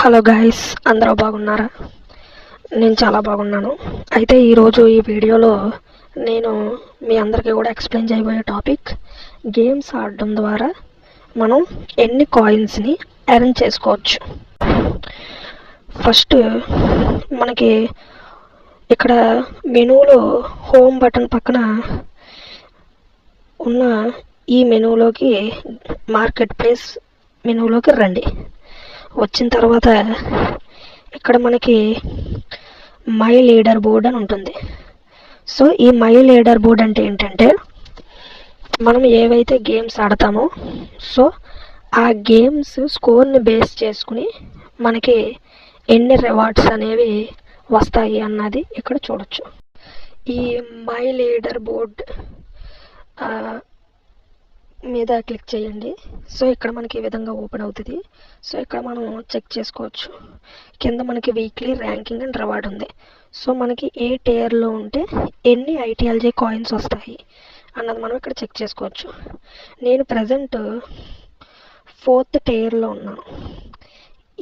Hello guys, అందరూ బాగున్నారా? నేను చాలా బాగున్నాను. అయితే ఈరోజు ఈ వీడియోలో నేను మీ అందరికీ కూడా ఎక్స్ప్లెయిన్ చేయబోయే టాపిక్ గేమ్స్ ఆడడం ద్వారా మనం ఎన్ని కాయిన్స్ని ఎర్న్ చేసుకోవచ్చు. ఫస్ట్ మనకి ఇక్కడ మెనూలో హోమ్ బటన్ పక్కన ఉన్న ఈ మెనూలోకి మార్కెట్ ప్లేస్ మెనూలోకి రండి. వచ్చిన తర్వాత ఇక్కడ మనకి మై లీడర్ బోర్డ్ అని ఉంటుంది. సో ఈ మై లీడర్ బోర్డ్ అంటే ఏంటంటే మనం ఏవైతే గేమ్స్ ఆడతామో సో ఆ గేమ్స్ స్కోర్ని బేస్ చేసుకుని మనకి ఎన్ని రివార్డ్స్ అనేవి వస్తాయి అన్నది ఇక్కడ చూడొచ్చు. ఈ మై లీడర్ బోర్డ్ మీద క్లిక్ చేయండి. సో ఇక్కడ మనకి ఈ విధంగా ఓపెన్ అవుతుంది. సో ఇక్కడ మనం చెక్ చేసుకోవచ్చు. కింద మనకి వీక్లీ ర్యాంకింగ్ అండ్ రివార్డ్ ఉంది. సో మనకి ఏ టైర్లో ఉంటే ఎన్ని ఐటీఎల్జే కాయిన్స్ వస్తాయి అన్నది మనం ఇక్కడ చెక్ చేసుకోవచ్చు. నేను ప్రజెంట్ 4th టైర్లో ఉన్నాను.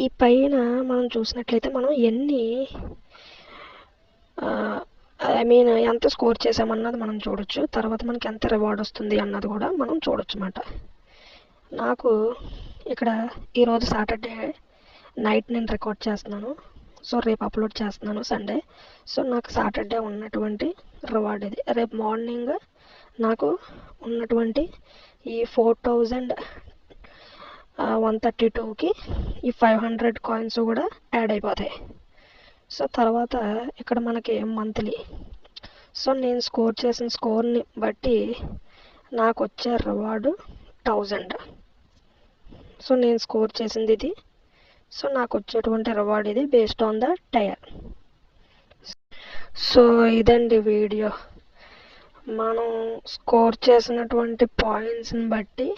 ఈ పైన మనం చూసినట్లయితే మనం ఎన్ని ఎంత స్కోర్ చేసామన్నది మనం చూడొచ్చు. తర్వాత మనకి ఎంత రివార్డ్ వస్తుంది అన్నది కూడా మనం చూడొచ్చు అన్నమాట. నాకు ఇక్కడ ఈరోజు సాటర్డే నైట్ నేను రికార్డ్ చేస్తున్నాను. సో రేపు అప్లోడ్ చేస్తున్నాను సండే. సో నాకు సాటర్డే ఉన్నటువంటి రివార్డ్ ఇది. రేపు మార్నింగ్ నాకు ఉన్నటువంటి ఈ 4132కి ఈ 500 కాయిన్స్ కూడా యాడ్ అయిపోతాయి. సో తర్వాత ఇక్కడ మనకి మంత్లీ, సో నేను స్కోర్ చేసిన స్కోర్ని బట్టి నాకు వచ్చే రివార్డు 1000. సో నేను స్కోర్ చేసింది ఇది. సో నాకు వచ్చేటువంటి రివార్డ్ ఇది based on the tier. So ఇదండి వీడియో. మనం స్కోర్ చేసినటువంటి పాయింట్స్ని బట్టి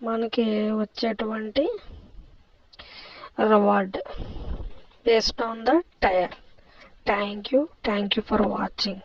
మనకి వచ్చేటువంటి reward based on the tire. Thank you for watching.